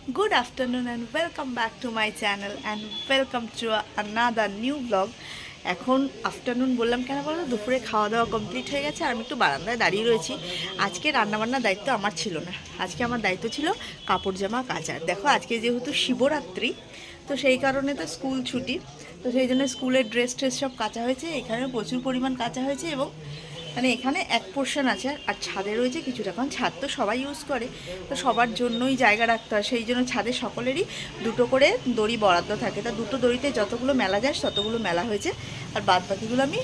Good afternoon and welcome back to my channel and welcome to another new vlog. এখন afternoon বললাম কেন বলো, দুপুরে খাওয়া দাওয়া কমপ্লিট হয়ে গেছে আর আমি একটু বারান্দায় দাঁড়িয়ে রয়েছি। আজকে রান্নাবান্নার দায়িত্ব আমার ছিল না, আজকে আমার দায়িত্ব ছিল কাপড় জামা কাচার। দেখো আজকে যেহেতু শিবরাত্রি, তো সেই কারণে তো স্কুল ছুটি, তো সেই জন্য স্কুলের ড্রেস ট্রেস সব কাচা হয়েছে। এখানে প্রচুর পরিমাণ কাচা হয়েছে এবং মানে এখানে এক পোর্শন আছে আর ছাদে রয়েছে কিছুটা, কারণ ছাদ তো সবাই ইউজ করে, তো সবার জন্যই জায়গা রাখতে হয়, সেই জন্য ছাদে সকলেরই দুটো করে দড়ি বরাদ্দ থাকে। তা দুটো দড়িতে যতগুলো মেলা যায় ততগুলো মেলা হয়েছে, আর বাদ বাকিগুলো আমি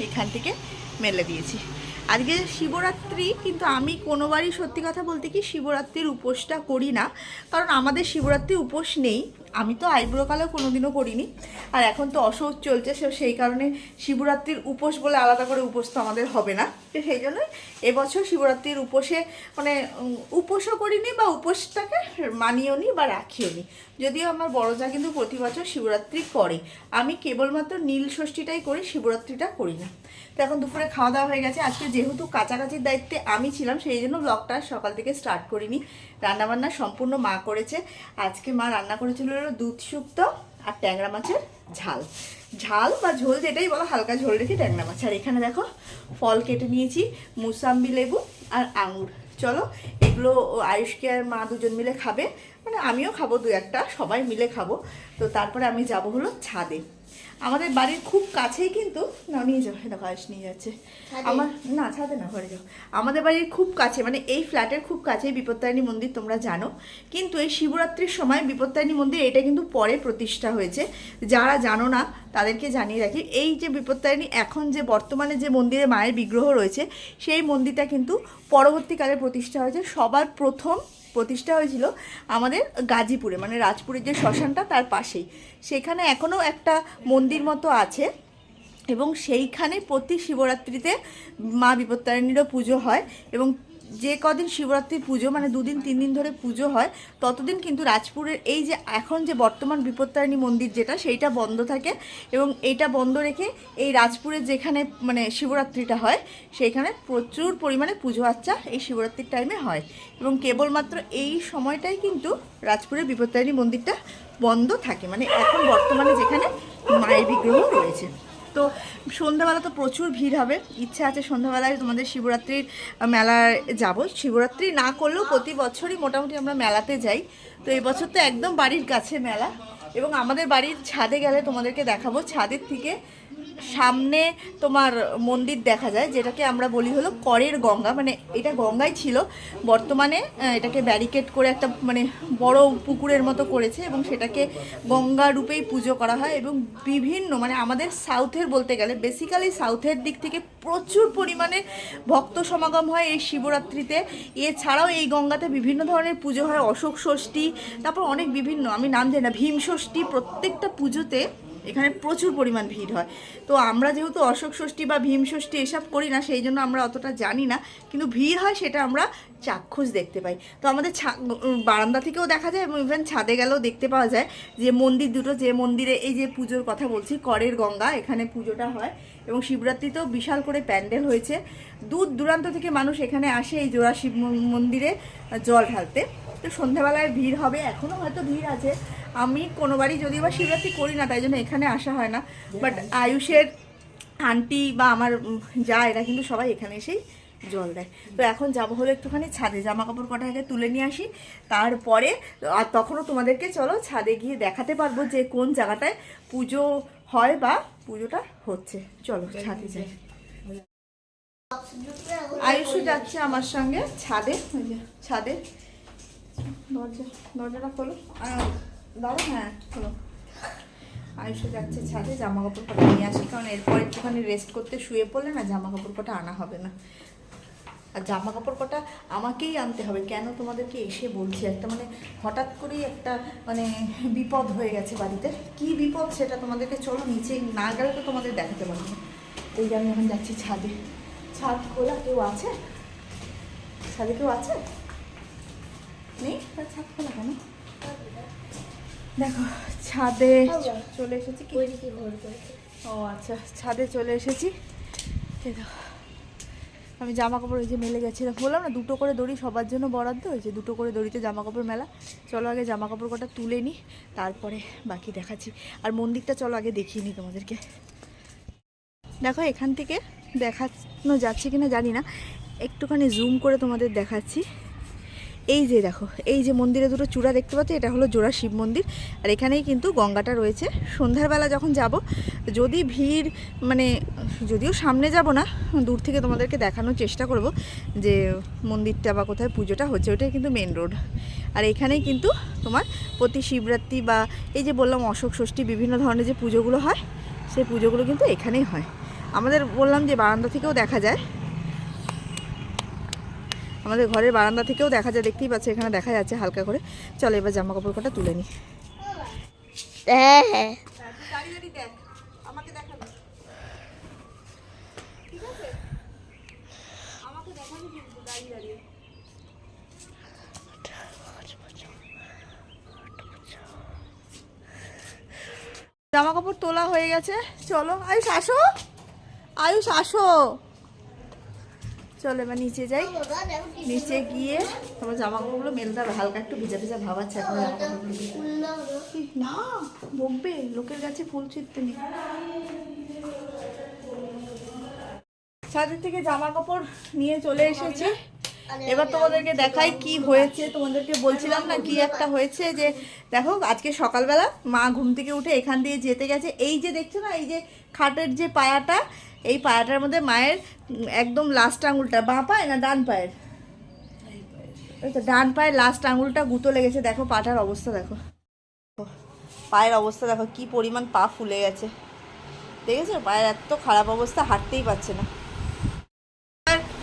এখান থেকে মেলে দিয়েছি। আজকে শিবরাত্রি, কিন্তু আমি কোনোবারই সত্যি কথা বলতে কি শিবরাত্রির উপোসটা করি না, কারণ আমাদের শিবরাত্রির উপোস নেই। আমি তো আইব্রো কালেও কোনোদিনও করিনি, আর এখন তো অসৌচ চলছে, সেই কারণে শিবরাত্রির উপোস বলে আলাদা করে উপোস তো আমাদের হবে না। তো সেই জন্যই এবছর শিবরাত্রির উপোসে মানে উপোসও করিনি বা উপোসটাকে মানিয়েও নি বা রাখিও নি। যদিও আমার বড় যা কিন্তু প্রতি বছর শিবরাত্রি করে, আমি কেবলমাত্র নীল ষষ্ঠীটাই করি, শিবরাত্রিটা করি না। তো এখন দুপুরে খাওয়া দাওয়া হয়ে গেছে। আজকে যেহেতু কাছাকাছির দায়িত্বে আমি ছিলাম, সেই জন্য ব্লগটা সকাল থেকে স্টার্ট করিনি। রান্নাবান্না সম্পূর্ণ মা করেছে। আজকে মা রান্না করেছিল দুধ শুক্তো আর ট্যাংরা মাছের ঝাল, ঝাল বা ঝোল যেটাই বলো, হালকা ঝোল রেখে ট্যাংরা মাছ। আর এখানে দেখো ফল কেটে নিয়েছি, মুসাম্বি লেবু আর আঙুর। চলো এগুলো আয়ুষকে আর মা দুজন মিলে খাবে, মানে আমিও খাবো দু একটা, সবাই মিলে খাবো। তো তারপরে আমি যাব হলো ছাদে। আমাদের বাড়ির খুব কাছেই কিন্তু, না নিয়ে যাও, দেখো আয়ুষ নিয়ে যাচ্ছে আমার, না ছাদে না ঘরে যাও। আমাদের বাড়ির খুব কাছে, মানে এই ফ্ল্যাটের খুব কাছেই বিপত্তারিণী মন্দির, তোমরা জানো। কিন্তু এই শিবরাত্রির সময় বিপত্তারিণী মন্দির এটা কিন্তু পরে প্রতিষ্ঠা হয়েছে। যারা জানো না তাদেরকে জানিয়ে রাখি, এই যে বিপত্তারিণী এখন যে বর্তমানে যে মন্দিরে মায়ের বিগ্রহ রয়েছে, সেই মন্দিরটা কিন্তু পরবর্তীকালে প্রতিষ্ঠা হয়েছে। সবার প্রথম প্রতিষ্ঠা হয়েছিল আমাদের গাজীপুরে, মানে রাজপুরের যে শ্মশানটা তার পাশেই। সেখানে এখনও একটা মন্দির মতো আছে এবং সেইখানে প্রতি শিবরাত্রিতে মা বিপত্তারিণীরও পুজো হয়। এবং যে কদিন শিবরাত্রির পুজো, মানে 2 দিন 3 দিন ধরে পুজো হয়, ততদিন কিন্তু রাজপুরের এই যে এখন যে বর্তমান বিপত্তারিণী মন্দির যেটা, সেইটা বন্ধ থাকে। এবং এইটা বন্ধ রেখে এই রাজপুরের যেখানে মানে শিবরাত্রিটা হয়, সেইখানে প্রচুর পরিমাণে পুজো আচ্চা এই শিবরাত্রির টাইমে হয়। এবং কেবলমাত্র এই সময়টাই কিন্তু রাজপুরের বিপত্তারিণী মন্দিরটা বন্ধ থাকে, মানে এখন বর্তমানে যেখানে মায়ের বিগ্রহ রয়েছে। তো সন্ধ্যাবেলা তো প্রচুর ভিড় হবে, ইচ্ছা আছে সন্ধ্যাবেলায় তোমাদের শিবরাত্রির মেলায় যাব। শিবরাত্রি না করলেও প্রতি বছরই মোটামুটি আমরা মেলাতে যাই। তো এই বছর তো একদম বাড়ির কাছে মেলা, এবং আমাদের বাড়ির ছাদে গেলে তোমাদেরকে দেখাবো। ছাদের থেকে সামনে তোমার মন্দির দেখা যায়, যেটাকে আমরা বলি হলো করের গঙ্গা, মানে এটা গঙ্গাই ছিল, বর্তমানে এটাকে ব্যারিকেড করে একটা মানে বড় পুকুরের মতো করেছে, এবং সেটাকে গঙ্গা রূপেই পুজো করা হয়। এবং বিভিন্ন মানে আমাদের সাউথের বলতে গেলে বেসিক্যালি সাউথের দিক থেকে প্রচুর পরিমাণে ভক্ত সমাগম হয় এই শিবরাত্রিতে। এছাড়াও এই গঙ্গাতে বিভিন্ন ধরনের পুজো হয়, অশোক ষষ্ঠী, তারপর অনেক বিভিন্ন, আমি নাম জানি না, ভীম ষষ্ঠী, প্রত্যেকটা পুজোতে এখানে প্রচুর পরিমাণ ভিড় হয়। তো আমরা যেহেতু অশোক ষষ্ঠী বা ভীম ষষ্ঠী এসব করি না, সেই জন্য আমরা অতটা জানি না, কিন্তু ভিড় হয় সেটা আমরা চাক্ষুষ দেখতে পাই। তো আমাদের বারান্দা থেকেও দেখা যায়, এবং ইভেন ছাদে গেলেও দেখতে পাওয়া যায় যে মন্দির দুটো, যে মন্দিরে এই যে পুজোর কথা বলছি করের গঙ্গা, এখানে পুজোটা হয়। এবং শিবরাত্রিতেও বিশাল করে প্যান্ডেল হয়েছে, দূর দূরান্ত থেকে মানুষ এখানে আসে এই জোড়া শিব মন্দিরে জল ঢালতে। তো সন্ধ্যাবেলায় ভিড় হবে, এখনও হয়তো ভিড় আছে। আমি কোনোবারই যদিও বা শিবরাত্রি করি না, তাই জন্য এখানে আসা হয় না, বাট আয়ুষের আন্টি বা আমার যা, এরা কিন্তু সবাই এখানে এসেই জল দেয়। তো এখন যাবো হলো একটুখানি ছাদে, জামা কাপড় কটা আগে তুলে নিয়ে আসি, তারপরে আর তখনও তোমাদেরকে চলো ছাদে গিয়ে দেখাতে পারবো যে কোন জায়গাটায় পুজো হয় বা পুজোটা হচ্ছে। চলো ছাদে যাই। আয়ুষও যাচ্ছে আমার সঙ্গে ছাদে, ছাদে দরজাটা খোলো, দাঁড়ো, হ্যাঁ খোলো। আয়ুষও যাচ্ছে ছাদে, জামা কাপড় কটা নিয়ে আসি, কারণ এরপর একটুখানি রেস্ট করতে শুয়ে পড়লে না জামা কাপড় কটা আনা হবে না। আর জামা কাপড় কটা আমাকেই আনতে হবে, কেন তোমাদেরকে এসে বলছি, একটা মানে হঠাৎ করেই একটা মানে বিপদ হয়ে গেছে বাড়িতে। কি বিপদ সেটা তোমাদেরকে চলো নিচে না গেলে তো তোমাদের দেখাতে পারবো না। এই যে আমি এখন যাচ্ছি ছাদে। ছাদ খোলা, কেউ আছে ছাদে? কেউ আছে? নেই? ছাদ খোলা কেন? দেখো ছাদে চলে এসেছি। কি ও আচ্ছা, ছাদে চলে এসেছি। দেখো আমি জামা কাপড় ওই যে মেলে গেছিলাম, বললাম না 2টো করে দড়ি সবার জন্য বরাদ্দ হয়েছে, 2টো করে দড়িতে জামা কাপড় মেলা। চলো আগে জামা কাপড় কটা তুলে নিই, তারপরে বাকি দেখাচ্ছি। আর মন্দিরটা চলো আগে দেখিয়ে নিই তোমাদেরকে। দেখো এখান থেকে দেখানো যাচ্ছে কিনা জানি না, একটুখানি জুম করে তোমাদের দেখাচ্ছি। এই যে দেখো, এই যে মন্দিরে দুটো চূড়া দেখতে পাচ্ছ, এটা হলো জোড়া শিব মন্দির। আর এখানেই কিন্তু গঙ্গাটা রয়েছে। সন্ধ্যাবেলা যখন যাব, যদি ভিড় মানে, যদিও সামনে যাব না, দূর থেকে তোমাদেরকে দেখানোর চেষ্টা করব যে মন্দিরটা বা কোথায় পুজোটা হচ্ছে। ওইটাই কিন্তু মেন রোড। আর এখানেই কিন্তু তোমার প্রতি শিবরাত্রি বা এই যে বললাম অশোক ষষ্ঠী, বিভিন্ন ধরনের যে পুজোগুলো হয়, সেই পুজোগুলো কিন্তু এখানেই হয়। আমাদের বললাম যে বারান্দা থেকেও দেখা যায়, আমাদের ঘরের বারান্দা থেকেও দেখা যায়, দেখতেই পাচ্ছ এখানে দেখা যাচ্ছে হালকা করে। চলো এবার জামা কাপড় কটা তুলে নিই। হ্যাঁ জামা কাপড় তোলা হয়ে গেছে। চলো আয়ুষ আসো, আয়ুষ আসো, চলো এবার নিচে যাই। নিচে গিয়ে তোমার জামা কাপড়গুলো মেলতে হবে, হালকা একটু ভিজা ভিজা ভাব আছে এখন জামা কাপড়গুলো। না বকবে, লোকের কাছে ফুল ছিঁড়তে নেই। ছাদের থেকে জামা কাপড় নিয়ে চলে এসেছি। এবার তোমাদেরকে দেখাই কি হয়েছে। তোমাদেরকে বলছিলাম না কি একটা হয়েছে, যে দেখো আজকে সকালবেলা মা ঘুম থেকে উঠে এখান দিয়ে যেতে গেছে। এই যে দেখছো না, এই যে খাটের যে পায়াটা, এই পায়াটার মধ্যে মায়ের একদম লাস্ট আঙুলটা, বাঁ পায়ে না ডান পায়ের, ওই তো ডান পায়ের লাস্ট আঙুলটা গুঁতো লেগেছে। দেখো পাটার অবস্থা, দেখো পায়ের অবস্থা, দেখো কি পরিমাণ পা ফুলে গেছে, দেখেছো? পায়ের এত খারাপ অবস্থা, হাঁটতেই পারছে না।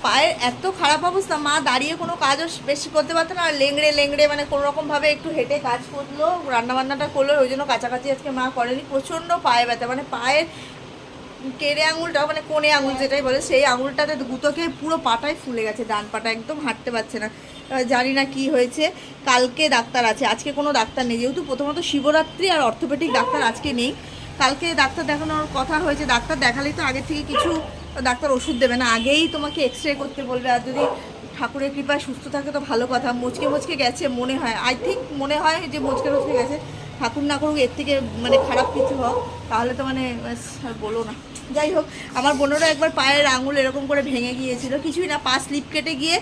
পায়ের এত খারাপ অবস্থা, মা দাঁড়িয়ে কোনো কাজও বেশি করতে পারতো না, আর লেংড়ে লেংড়ে মানে কোনো রকমভাবে একটু হেঁটে কাজ করলো, রান্নাবান্নাটা করলো, ওই জন্য কাছাকাছি আজকে মা করেনি। প্রচণ্ড পায়ে ব্যথা, মানে পায়ের কেড়ে আঙুলটা, মানে কোণে আঙুল যেটাই বলে, সেই আঙুলটাতে গুঁতোকে পুরো পাটাই ফুলে গেছে, ডান পাটা একদম হাঁটতে পারছে না। জানি না কি হয়েছে। কালকে ডাক্তার আছে, আজকে কোনো ডাক্তার নেই, যেহেতু প্রথমত শিবরাত্রি আর অর্থোপেডিক ডাক্তার আজকে নেই। কালকে ডাক্তার দেখানোর কথা হয়েছে, ডাক্তার দেখালেই তো আগে থেকে কিছু ডাক্তার ওষুধ দেবে না, আগেই তোমাকে এক্সরে করতে বলবে। আর যদি ঠাকুরের কৃপায় সুস্থ থাকে তো ভালো কথা। মুচকে মুচকে গেছে মনে হয়, আই থিঙ্ক মনে হয় যে মুচকে মুচকে গেছে। ঠাকুর না করুক এর থেকে মানে খারাপ কিছু হোক, তাহলে তো মানে আর বলো না। যাই হোক, আমার বোনেরও একবার পায়ের আঙুল এরকম করে ভেঙে গিয়েছিল, কিছুই না, পা স্লিপ কেটে গিয়ে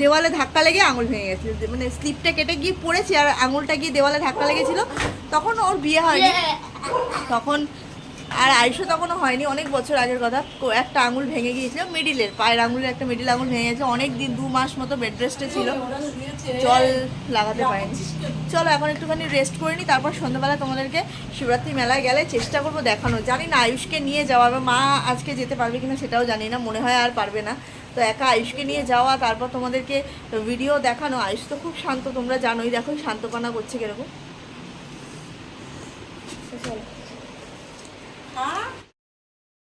দেওয়ালে ধাক্কা লেগে আঙুল ভেঙে গেছিলো, মানে স্লিপটা কেটে গিয়ে পড়েছে আর আঙুলটা গিয়ে দেওয়ালে ধাক্কা লেগেছিলো। তখন ওর বিয়ে হয়নি, তখন আর আয়ুষও তখনও হয়নি, অনেক বছর আগের কথা। একটা আঙুল ভেঙে গিয়েছিল, মিডিলের পায়ের আঙুলের একটা মিডিল আঙুল ভেঙে গেছে। অনেক দিন 2 মাস মতো বেড রেস্টে ছিল, জল লাগাতে পারেনি। চলো এখন একটুখানি রেস্ট করে নিই, তারপর সন্ধ্যাবেলা তোমাদেরকে শিবরাত্রি মেলায় গেলে চেষ্টা করবো দেখানো। জানি না আয়ুষকে নিয়ে যাওয়া, মা আজকে যেতে পারবে কিনা সেটাও জানি না, মনে হয় আর পারবে না। তো একা আয়ুষকে নিয়ে যাওয়া, তারপর তোমাদেরকে ভিডিও দেখানো। আয়ুষ তো খুব শান্ত, তোমরা জানোই, দেখো শান্তপনা করছে কিরকম। চলো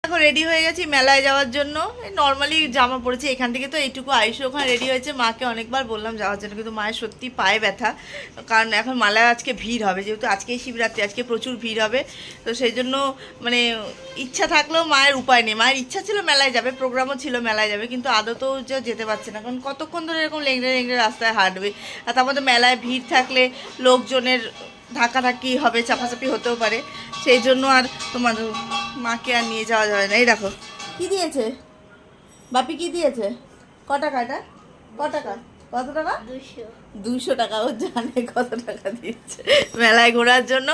দেখো রেডি হয়ে গেছি মেলায় যাওয়ার জন্য। নর্মালি জামা পরেছি, এখান থেকে তো এইটুকু। আয়ুষ ওখানে রেডি হয়েছে, মাকে অনেকবার বললাম যাওয়ার জন্য, কিন্তু মায়ের সত্যি পায়ে ব্যথা, কারণ এখন মেলায় আজকে ভিড় হবে, যেহেতু আজকেই শিবরাত্রি, আজকে প্রচুর ভিড় হবে। তো সেই জন্য মানে ইচ্ছা থাকলেও মায়ের উপায় নেই। মায়ের ইচ্ছা ছিল মেলায় যাবে, প্রোগ্রামও ছিল মেলায় যাবে, কিন্তু আদতেও যে যেতে পারছে না, কারণ কতক্ষণ ধরে এরকম লেংড়ে লেংড়ে রাস্তায় হাঁটবে। আর তার মধ্যে মেলায় ভিড় থাকলে লোকজনের ধাক্কাধাক্কি হবে, চাপাচাপি হতেও পারে, সেই জন্য আর তোমার মাকে আর নিয়ে যাওয়া যাবে না। এই দেখো কি দিয়েছে বাপি, কি দিয়েছে, ক টাকা এটা, ক টাকা, কত টাকা? 200 টাকা। ও জানে কত টাকা দিয়েছে মেলায় ঘোরার জন্য।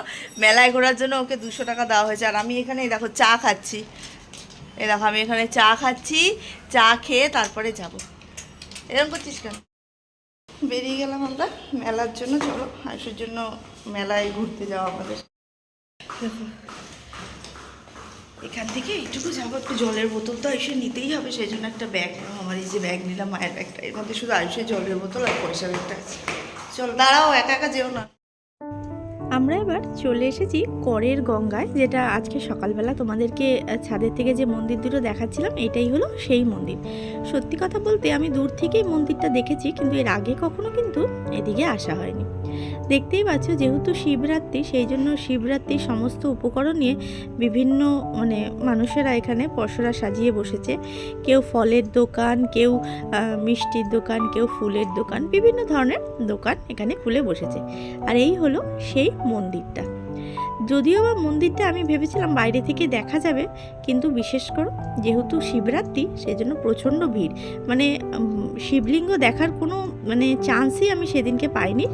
মেলায় ঘোরার জন্য ওকে 200 টাকা দেওয়া হয়েছে। আর আমি এখানে এই দেখো চা খাচ্ছি, এই দেখো আমি এখানে চা খাচ্ছি, চা খেয়ে তারপরে যাব। এরকম করছিস কেন? বেরিয়ে গেলাম আমরা মেলার জন্য। চলো আয়ুষের জন্য মেলায় ঘুরতে যাওয়া আমাদের। এখান থেকে এইটুকু যাবো, একটু জলের বোতল তো আয়ুষের নিতেই হবে, সেই জন্য একটা ব্যাগ নিলাম। আমার এই যে ব্যাগ নিলাম, মায়ের ব্যাগটা, এর মধ্যে শুধু আয়ুষের জলের বোতল আর পয়সা ব্যাগটা আছে। চল দাঁড়াও, একা একা যেও না। আমরা এবার চলে এসেছি করের গঙ্গায়, যেটা আজকে সকালবেলা তোমাদেরকে ছাদের থেকে যে মন্দির দুটো দেখাচ্ছিলাম, এটাই হলো সেই মন্দির। সত্যি কথা বলতে আমি দূর থেকেই মন্দিরটা দেখেছি, কিন্তু এর আগে কখনো কিন্তু এদিকে আসা হয়নি। দেখতেই পাচ্ছ যেহেতু শিবরাত্রি, সেই জন্য শিবরাত্রির সমস্ত উপকরণ নিয়ে বিভিন্ন মানুষেরা এখানে পসরা সাজিয়ে বসেছে। কেউ ফলের দোকান, কেউ মিষ্টির দোকান, কেউ ফুলের দোকান, বিভিন্ন ধরনের দোকান এখানে খুলে বসেছে। আর এই হলো সেই মন্দিরটা। যদিও বা মন্দিরটা আমি ভেবেছিলাম বাইরে থেকে দেখা যাবে, কিন্তু বিশেষ করে যেহেতু শিবরাত্রি সেই জন্য প্রচণ্ড ভিড়, শিবলিঙ্গ দেখার কোনো চান্সই আমি সেদিনকে পাইনি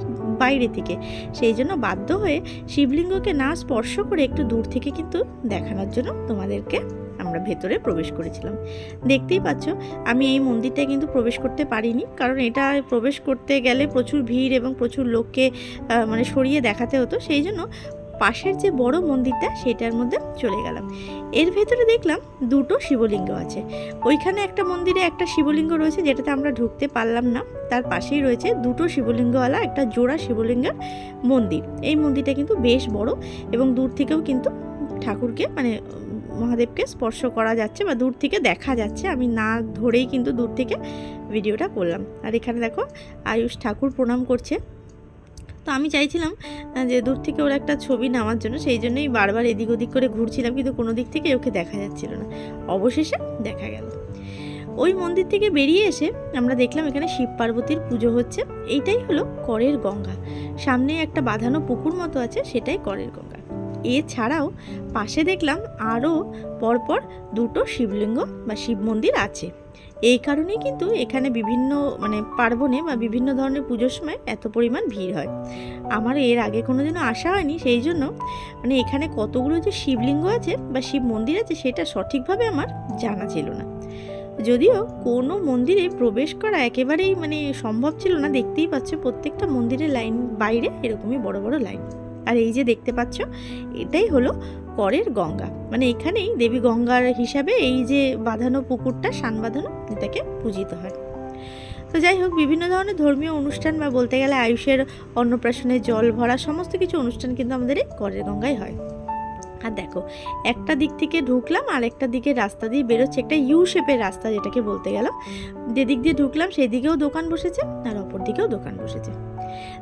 বাইরে থেকে। সেই জন্য বাধ্য হয়ে শিবলিঙ্গকে না স্পর্শ করে একটু দূর থেকে কিন্তু দেখানোর জন্য তোমাদেরকে আমরা ভেতরে প্রবেশ করেছিলাম। দেখতেই পাচ্ছ আমি এই মন্দিরটায় কিন্তু প্রবেশ করতে পারিনি, কারণ এটা প্রবেশ করতে গেলে প্রচুর ভিড় এবং প্রচুর লোককে সরিয়ে দেখাতে হতো। সেই জন্য পাশের যে বড় মন্দিরটা সেটার মধ্যে চলে গেলাম। এর ভেতরে দেখলাম দুটো শিবলিঙ্গ আছে। ওইখানে একটা মন্দিরে একটা শিবলিঙ্গ রয়েছে যেটাতে আমরা ঢুকতে পারলাম না, তার পাশেই রয়েছে দুটো শিবলিঙ্গওয়ালা একটা জোড়া শিবলিঙ্গের মন্দির। এই মন্দিরটা কিন্তু বেশ বড় এবং দূর থেকেও কিন্তু ঠাকুরকে মহাদেবকে স্পর্শ করা যাচ্ছে বা দূর থেকে দেখা যাচ্ছে। আমি না ধরেই কিন্তু দূর থেকে ভিডিওটা করলাম। আর এখানে দেখো আয়ুষ ঠাকুর প্রণাম করছে। তো আমি চাইছিলাম যে দূর থেকে ওর একটা ছবি নেওয়ার জন্য, সেই জন্যই বারবার এদিক ওদিক করে ঘুরছিলাম, কিন্তু কোনো দিক থেকে ওকে দেখা যাচ্ছিল না। অবশেষে দেখা গেল। ওই মন্দির থেকে বেরিয়ে এসে আমরা দেখলাম এখানে শিব পার্বতীর পুজো হচ্ছে। এইটাই হলো করের গঙ্গা। সামনে একটা বাঁধানো পুকুর মতো আছে, সেটাই করের গঙ্গা। এছাড়াও পাশে দেখলাম আরও পরপর দুটো শিবলিঙ্গ বা শিব মন্দির আছে। এই কারণেই কিন্তু এখানে বিভিন্ন পার্বণে বা বিভিন্ন ধরনের পুজোর সময় এত পরিমাণ ভিড় হয়। আমার এর আগে কোনোদিনও আসা হয়নি, সেই জন্য এখানে কতগুলো যে শিবলিঙ্গ আছে বা শিব মন্দির আছে সেটা সঠিকভাবে আমার জানা ছিল না। যদিও কোনো মন্দিরে প্রবেশ করা একেবারেই সম্ভব ছিল না। দেখতেই পাচ্ছ প্রত্যেকটা মন্দিরের লাইন বাইরে এরকমই বড় বড় লাইন। আর এই যে দেখতে পাচ্ছ এটাই হলো করের গঙ্গা, এখানেই দেবী গঙ্গার হিসাবে এই যে বাঁধানো পুকুরটা, শান বাঁধানো, এটাকে পূজিত হয়। তো যাই হোক, বিভিন্ন ধরনের ধর্মীয় অনুষ্ঠান বা বলতে গেলে আয়ুষের অন্নপ্রাশনে জল ভরা সমস্ত কিছু অনুষ্ঠান কিন্তু আমাদের এই করের গঙ্গায় হয়। আর দেখো একটা দিক থেকে ঢুকলাম আর একটা দিকে রাস্তা দিয়ে বেরোচ্ছে, একটা ইউ শেপের রাস্তা যেটাকে বলতে গেল। যেদিক দিয়ে ঢুকলাম সেদিকেও দোকান বসেছে আর অপর দিকেও দোকান বসেছে।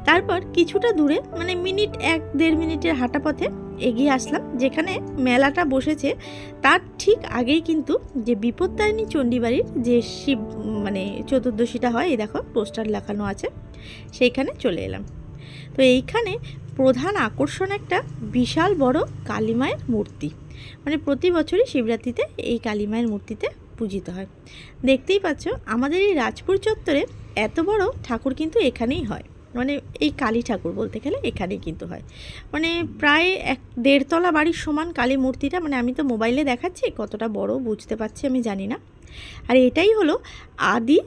তারপর কিছুটা দূরে মিনিট 1-1.5 মিনিটের হাঁটা পথে এগিয়ে আসলাম, যেখানে মেলাটা বসেছে তার ঠিক আগেই কিন্তু যে বিপত্তারিণী চণ্ডীবাড়ির যে শিব চতুর্দশীটা হয়, এই দেখো পোস্টার লাগানো আছে, সেইখানে চলে এলাম। তো এইখানে প্রধান আকর্ষণ একটা বিশাল বড় কালী মায়ের মূর্তি। প্রতি বছরই শিবরাত্রিতে এই কালী মায়ের মূর্তিতে পূজিত হয়। দেখতেই পাচ্ছ আমাদের এই রাজপুর চত্বরে এত বড় ঠাকুর কিন্তু এখানেই হয়। এই কালী ঠাকুর বলতে গেলে এখানেই কিন্তু হয়। প্রায় 1-1.5 তলা বাড়ির সমান কালী মূর্তিটা। আমি তো মোবাইলে দেখাচ্ছি, কতটা বড় বুঝতে পারছি আমি জানি না। আর এটাই হলো আদি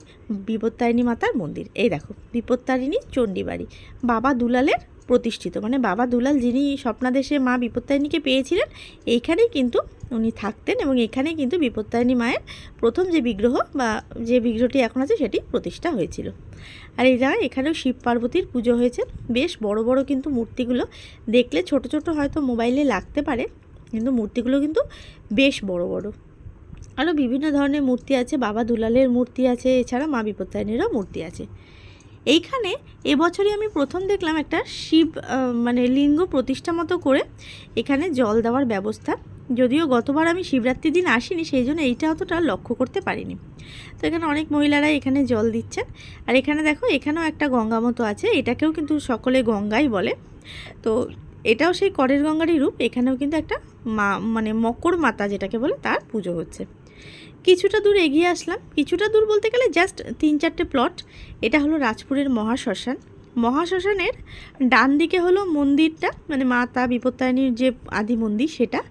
বিপত্তারিণী মাতার মন্দির। এই দেখো বিপত্তারিণী চণ্ডীবাড়ি, বাবা দুলালের প্রতিষ্ঠিত। বাবা দুলাল যিনি স্বপ্নাদেশে মা বিপত্তারিণীকে পেয়েছিলেন, এইখানেই কিন্তু উনি থাকতেন এবং এখানেই কিন্তু বিপত্তারিণী মায়ের প্রথম যে বিগ্রহ বা যে বিগ্রহটি এখন আছে সেটি প্রতিষ্ঠা হয়েছিল। আর এই জায়গায় এখানেও শিব পার্বতীর পুজো হয়েছে। বেশ বড় বড় কিন্তু মূর্তিগুলো, দেখলে ছোট ছোট হয়তো মোবাইলে লাগতে পারে, কিন্তু মূর্তিগুলো কিন্তু বেশ বড় বড়। আরও বিভিন্ন ধরনের মূর্তি আছে, বাবা দুলালের মূর্তি আছে, এছাড়া মা বিপত্তারিণীরও মূর্তি আছে। এইখানে এবছরই আমি প্রথম দেখলাম একটা শিব লিঙ্গ প্রতিষ্ঠা মতো করে এখানে জল দেওয়ার ব্যবস্থা। যদিও গতবার আমি শিবরাত্রির দিন আসিনি, সেই জন্য এইটা অতটা লক্ষ্য করতে পারিনি। তো এখানে অনেক মহিলারা এখানে জল দিচ্ছেন। আর এখানে দেখো এখানেও একটা গঙ্গা মতো আছে, এটাকেও কিন্তু সকলে গঙ্গাই বলে। তো এটাও সেই করের গঙ্গারই রূপ। এখানেও কিন্তু একটা মা মকর মাতা যেটাকে বলে তার পুজো হচ্ছে। কিছুটা দূর এগিয়ে আসলাম, কিছুটা দূর বলতে গেলে জাস্ট 3-4টে প্লট। এটা হলো রাজপুরের মহাশ্মশান। মহাশ্মশানের ডান দিকে হলো মন্দিরটা, মাতা বিপত্তারিণীর যে আদি মন্দির সেটা,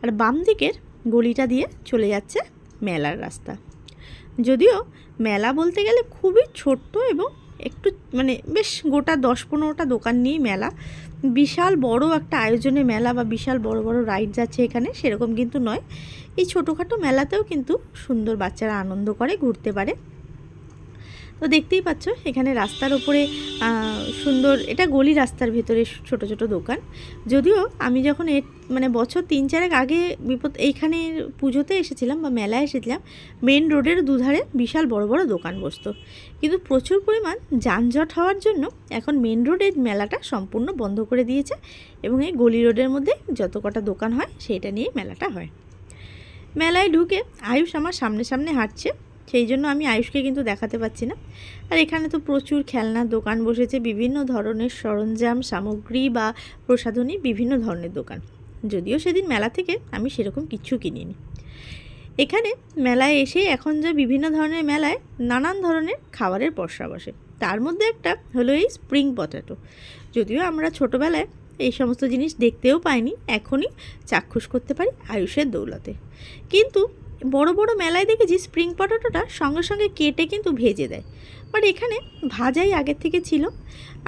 আর বাম দিকের গলিটা দিয়ে চলে যাচ্ছে মেলার রাস্তা। যদিও মেলা বলতে গেলে খুবই ছোট্ট এবং একটু বেশ গোটা 10-15টা দোকান নিয়েই মেলা। বিশাল বড় একটা আয়োজনে মেলা বা বিশাল বড় বড় রাইড যাচ্ছে এখানে, সেরকম কিন্তু নয়। এই ছোটোখাটো মেলাতেও কিন্তু সুন্দর বাচ্চারা আনন্দ করে, ঘুরতে পারে। তো তো দেখতেই পাচ্ছ এখানে রাস্তার ওপরে সুন্দর, এটা গলি রাস্তার ভেতরে ছোট ছোট দোকান। যদিও আমি যখন মানে বছর 3-4 আগে এইখানে পুজোতে এসেছিলাম বা মেলায় এসেছিলাম, মেন রোডের দুধারে বিশাল বড় বড় দোকান বসতো, কিন্তু প্রচুর পরিমাণ যানজট হওয়ার জন্য এখন মেন রোডের মেলাটা সম্পূর্ণ বন্ধ করে দিয়েছে এবং এই গলি রোডের মধ্যে যত কটা দোকান হয় সেইটা নিয়ে মেলাটা হয়। মেলায় ঢুকে আয়ুষ আমার সামনে সামনে হাঁটছে, সেই জন্য আমি আয়ুষকে কিন্তু দেখাতে পাচ্ছি না। আর এখানে তো প্রচুর খেলনার দোকান বসেছে, বিভিন্ন ধরনের সরঞ্জাম সামগ্রী বা প্রসাধনী বিভিন্ন ধরনের দোকান। যদিও সেদিন মেলা থেকে আমি সেরকম কিচ্ছু কিনিনি। এখানে মেলায় এসে এখন যে বিভিন্ন ধরনের মেলায় নানান ধরনের খাবারের পসরা বসে, তার মধ্যে একটা হলো এই স্প্রিং পটেটো। যদিও আমরা ছোটোবেলায় এই সমস্ত জিনিস দেখতেও পাইনি, এখনই চাক্ষুষ করতে পারি আয়ুষের দৌলতে। কিন্তু বড় বড় মেলায় দেখেছি স্প্রিং পটেটোটা সঙ্গে সঙ্গে কেটে কিন্তু ভেজে দেয়, বাট এখানে ভাজাই আগের থেকে ছিল।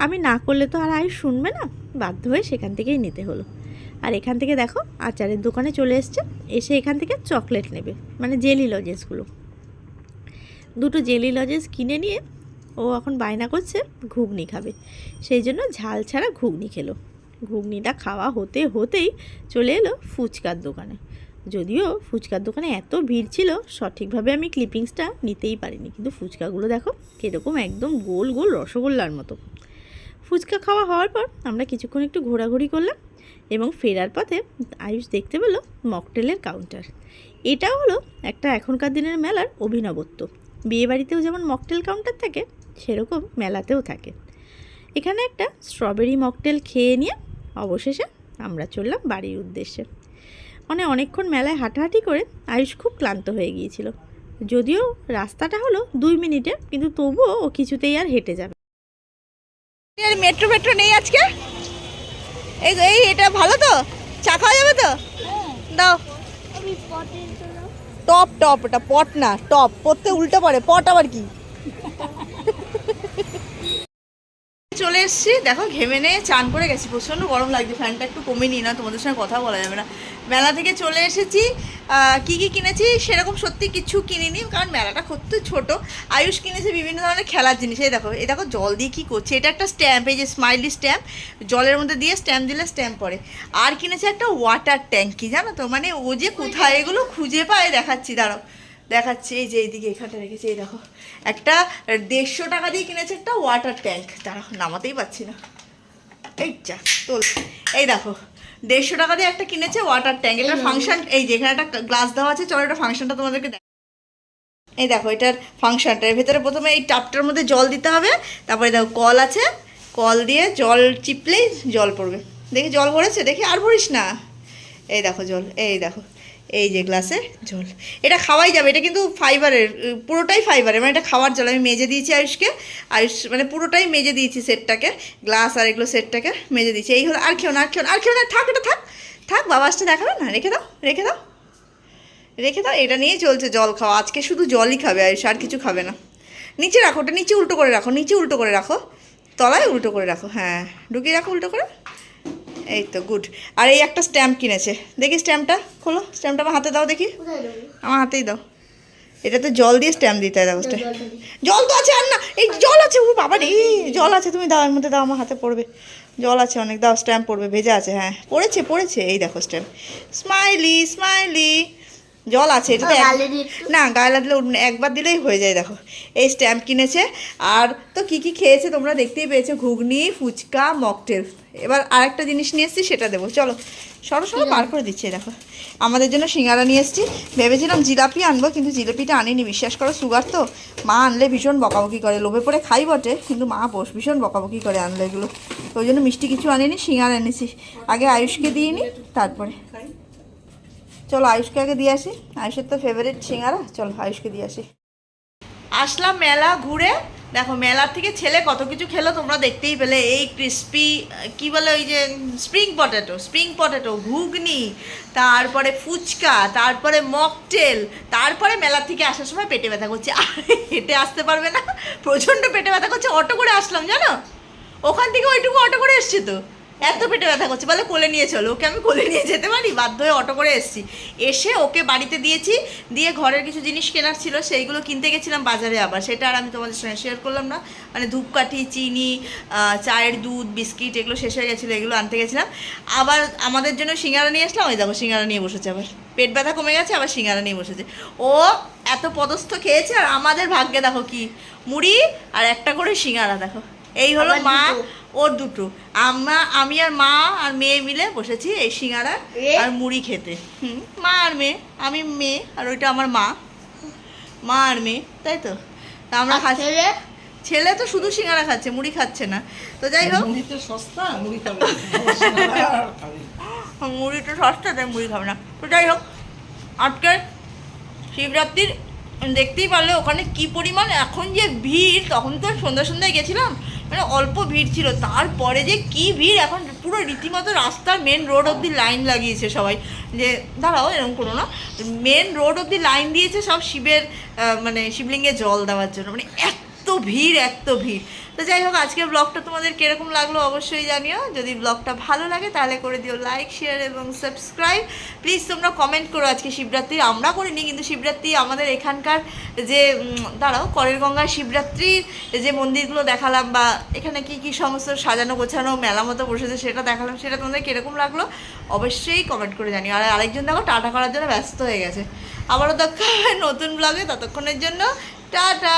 আমি না করলে তো আর আয়ুষ শুনবে না, বাধ্য হয়ে সেখান থেকেই নিতে হলো। আর এখান থেকে দেখো আচারের দোকানে চলে এসছে, এসে এখান থেকে চকলেট নেবে, মানে জেলি লজেন্সগুলো। দুটো জেলি লজেন্স কিনে নিয়ে ও এখন বায়না করছে ঘুগনি খাবে, সেই জন্য ঝাল ছাড়া ঘুগনি খেলো। ঘুগনিটা খাওয়া হতে হতেই চলে এলো ফুচকার দোকানে। যদিও ফুচকার দোকানে এত ভিড় ছিল সঠিকভাবে আমি ক্লিপিংসটা নিতেই পারিনি, কিন্তু ফুচকাগুলো দেখো কীরকম একদম গোল গোল রসগোল্লার মতো। ফুচকা খাওয়া হওয়ার পর আমরা কিছুক্ষণ একটু ঘোরাঘুরি করলাম এবং ফেরার পথে আয়ুষ দেখতে পেলো মকটেলের কাউন্টার। এটা হলো একটা এখনকার দিনের মেলার অভিনবত্ব। বিয়েবাড়িতেও যেমন মকটেল কাউন্টার থাকে সেরকম মেলাতেও থাকে। এখানে একটা স্ট্রবেরি মকটেল খেয়ে নিয়ে অবশেষে আমরা চললাম বাড়ির উদ্দেশ্যে। মানে অনেকক্ষণ মেলায় হাঁটাহাঁটি করে আয়ুষ খুব ক্লান্ত হয়ে গিয়েছিল। যদিও রাস্তাটা হলো 2 মিনিটে, কিন্তু তবুও ও কিছুতেই আর হেঁটে যাবে। মেট্রো মেট্রো নেই আজকে। এই এটা ভালো তো, চা খাওয়া যাবে তো? দাও। টপ টপ, এটা পট না, টপ। পড়তে উল্টো পড়ে, পট আবার কি? চলে এসেছি, দেখো ঘেমে নিয়ে চান করে গেছি, প্রচণ্ড গরম লাগছে, ফ্যানটা একটু কমে নিই না, তোমাদের সঙ্গে কথা বলা যাবে না। মেলা থেকে চলে এসেছি, কি কি কিনেছি সেরকম সত্যি কিছু কিনিনি, কারণ মেলাটা খুবই ছোট। আয়ুষ কিনেছে বিভিন্ন ধরনের খেলার জিনিস। এই দেখো জল দিয়ে কী করছে, এটা একটা স্ট্যাম্প, এই যে স্মাইলি স্ট্যাম্প, জলের মধ্যে দিয়ে স্ট্যাম্প দিলে স্ট্যাম্প পড়ে। আর কিনেছে একটা ওয়াটার ট্যাঙ্কি, জানো তো, মানে ও যে কোথায় এগুলো খুঁজে পায় দেখাচ্ছি, দাঁড়াও দেখাচ্ছি। এই যে এইদিকে এখানটা রেখেছি, এই দেখো একটা 150 টাকা দিয়ে কিনেছে একটা ওয়াটার ট্যাঙ্ক, দাঁড়াও নামাতেই পারছি না, এই যা তোল। এই দেখো 150 টাকা দিয়ে একটা কিনেছে ওয়াটার ট্যাঙ্ক। এটা ফাংশন, এই যে এখানে একটা গ্লাস দেওয়া আছে, চলো এটা ফাংশনটা তোমাদেরকে দেখ। এই দেখো এটার ফাংশনটা, এর ভেতরে প্রথমে এই টাপটার মধ্যে জল দিতে হবে, তারপরে দেখো কল আছে, কল দিয়ে জল চিপলেই জল পড়বে। দেখি জল ভরেছে, দেখি আর ভরিস না, এই দেখো জল, এই দেখো এই যে গ্লাসে জল। এটা খাওয়াই যাবে, এটা কিন্তু ফাইবারের, পুরোটাই ফাইবারের, মানে এটা খাওয়ার জল। আমি মেজে দিয়েছি আয়ুষকে, আয়ুষ মানে পুরোটাই মেজে দিয়েছি সেটটাকে, গ্লাস আর এগুলো সেটটাকে মেজে দিয়েছি। এই হলো, আর খেও না, আর খেও না, আর খেও না, থাক এটা থাক থাক, বাবা আসতে দেখাবে না, রেখে দাও রেখে দাও রেখে দাও। এটা নিয়েই চলছে জল খাওয়া, আজকে শুধু জলই খাবে আয়ুষ, আর কিছু খাবে না। নিচে রাখো, ওটা নিচে উল্টো করে রাখো, নিচে উল্টো করে রাখো, তলায় উল্টো করে রাখো, হ্যাঁ ঢুকিয়ে রাখো উল্টো করে, এই তো গুড। আর এই একটা স্ট্যাম্প কিনেছে, দেখি স্ট্যাম্পটা খোলো, স্ট্যাম্পটা আমার হাতে দাও দেখি, আমার হাতেই দাও। এটাতে জল দিয়ে স্ট্যাম্প দিতে হয়, দেখো জল তো আছে, আর না এই জল আছে, ও বাবা রে জল আছে, তুমি দাও এর মধ্যে দাও, আমার হাতে পড়বে, জল আছে অনেক, দাও স্ট্যাম্প পড়বে, ভেজা আছে, হ্যাঁ পড়েছে, এই দেখো স্ট্যাম্প, স্মাইলি স্মাইলি, জল আছে। এটা না গায়ে লাগলে একবার দিলেই হয়ে যায়। দেখো এই স্ট্যাম্প কিনেছে। আর তো কি কি খেয়েছে তোমরা দেখতেই পেয়েছো, ঘুগনি, ফুচকা, মকটেল। এবার আরেকটা জিনিস নিয়ে এসেছি, সেটা দেবো, চলো সরো পার করে দিচ্ছি। দেখো আমাদের জন্য সিঙ্গারা নিয়ে এসেছি, ভেবেছিলাম জিলাপি আনবো, কিন্তু জিলাপিটা আনিনি, বিশ্বাস করো সুগার তো, মা আনলে ভীষণ বকাবকি করে, লোভে পড়ে খাই বটে, কিন্তু মা ভীষণ বকাবকি করে আনলে এগুলো, ওই জন্য মিষ্টি কিছু আনিনি, সিঙ্গারা এনেছি। আগে আয়ুষকে দিয়ে নিই, তারপরে চলো আয়ুষকে আগে দিয়ে আসি, আয়ুষের তো ফেভারিট সিঙ্গারা, চলো আয়ুষকে দিয়ে আসি। আসলাম মেলা ঘুরে, দেখো মেলার থেকে ছেলে কত কিছু খেলো তোমরা দেখতেই পেলে। এই ক্রিস্পি কি বলে, ওই যে স্প্রিং পটেটো, ঘুগনি, তারপরে ফুচকা, তারপরে মকটেল, তারপরে মেলার থেকে আসার সময় পেটে ব্যথা করছে, আর হেঁটে আসতে পারবে না, প্রচণ্ড পেটে ব্যথা করছে, অটো করে আসলাম জানো, ওখান থেকে ওইটুকু অটো করে এসছে তো, এত পেটে ব্যথা করছে, বলে কোলে নিয়ে চলো। ওকে আমি কোলে নিয়ে যেতে পারি, বাধ্য হয়ে অটো করে এসেছি। এসে ওকে বাড়িতে দিয়েছি, দিয়ে ঘরের কিছু জিনিস কেনার ছিল সেইগুলো কিনতে গেছিলাম বাজারে, আবার সেটা আর আমি তোমাদের সঙ্গে শেয়ার করলাম না। মানে ধূপকাঠি, চিনি, চায়ের দুধ, বিস্কিট এগুলো শেষ হয়ে গেছিলো, এগুলো আনতে গেছিলাম। আবার আমাদের জন্য সিঙ্গারা নিয়ে আসলাম, ওই দেখো সিঙ্গারা নিয়ে বসেছে, আবার পেট ব্যথা কমে গেছে, আবার সিঙ্গারা নিয়ে বসেছে। ও এত পদস্থ খেয়েছে, আর আমাদের ভাগ্যে দেখো কি মুড়ি আর একটা করে সিঙ্গারা। দেখো এই হলো মা, ওর দুটো, আমি আর মা আর মেয়ে মিলে বসেছি এই সিঙ্গারা আর মুড়ি খেতে। মা আর মেয়ে, আমি মেয়ে আর ওইটা আমার মা, মা আর মেয়ে, তাই তো। তা আমরা খাচ্ছি, ছেলে তো শুধু সিঙ্গারা খাচ্ছে, মুড়ি খাচ্ছে না। তো যাই হোক, মুড়িতে সস্তা, মুড়ি খাবে মুড়িটা সস্তা, তাই মুড়ি খাবে না। তো যাই হোক, আজকের শিবরাত্রির দেখতেই পারলে ওখানে কি পরিমাণ এখন যে ভিড়। তখন তো সন্ধ্যায় গেছিলাম, মানে অল্প ভিড় ছিল, তারপরে যে কি ভিড়, এখন পুরো রীতিমতো রাস্তার মেন রোড অবধি লাইন লাগিয়েছে সবাই। যে দাঁড়াও, এরকম করো না, মেন রোড অবধি লাইন দিয়েছে সব শিবের মানে শিবলিঙ্গে জল দেওয়ার জন্য। মানে এত ভিড়, এত ভিড়। তো যাই হোক, আজকের ব্লগটা তোমাদের কীরকম লাগলো অবশ্যই জানিও। যদি ব্লগটা ভালো লাগে তাহলে করে দিও লাইক, শেয়ার এবং সাবস্ক্রাইব। প্লিজ তোমরা কমেন্ট করো। আজকে শিবরাত্রি আমরা করিনি, কিন্তু শিবরাত্রি আমাদের এখানকার যে দাঁড়াও, করের গঙ্গার শিবরাত্রির যে মন্দিরগুলো দেখালাম, বা এখানে কি কি সমস্ত সাজানো গোছানো মেলা মতো বসেছে সেটা দেখালাম, সেটা তোমাদের কীরকম লাগলো অবশ্যই কমেন্ট করে জানিও। আর আরেকজন দেখো টাটা করার জন্য ব্যস্ত হয়ে গেছে। আবারও দেখা হবে নতুন ব্লগে, ততক্ষণের জন্য টাটা।